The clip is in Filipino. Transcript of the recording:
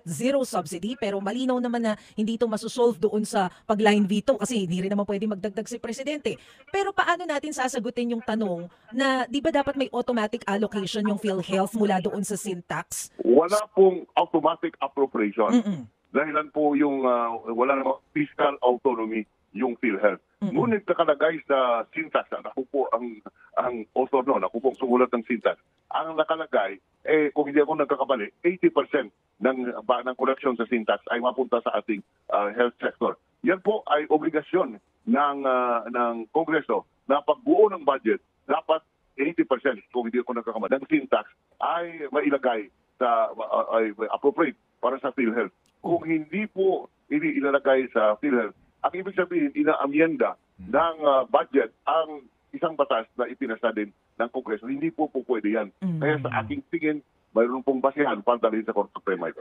zero subsidy, pero malinaw naman na hindi ito masosolve doon sa pag-line veto kasi hindi rin naman pwede magdagdag si Presidente. Pero paano natin sasagutin yung tanong na di ba dapat may automatic allocation yung PhilHealth mula doon sa sin tax? Wala pong automatic appropriation. Mm-mm. Dahilan po yung wala namang fiscal autonomy yung PhilHealth. Ngunit nakalagay sa syntax, ako po ang author noon, ako po ang sumulat ng syntax. Ang nakalagay, kung hindi ako nagkakamali, 80% ng koleksyon sa syntax ay mapunta sa ating health sector. Yan po ay obligasyon ng Kongreso na pagbuo ng budget, dapat 80% kung hindi ako nagkakamali ng syntax ay mailagay sa appropriate para sa PhilHealth. Kung hindi po ilalagay sa PhilHealth, ang ibig sabihin, inaamyenda ng budget ang isang batas na ipinasa din ng Kongreso. Hindi po pwede yan. Kaya sa aking tingin, mayroon pong basihan para dalhin sa Korte Suprema ito.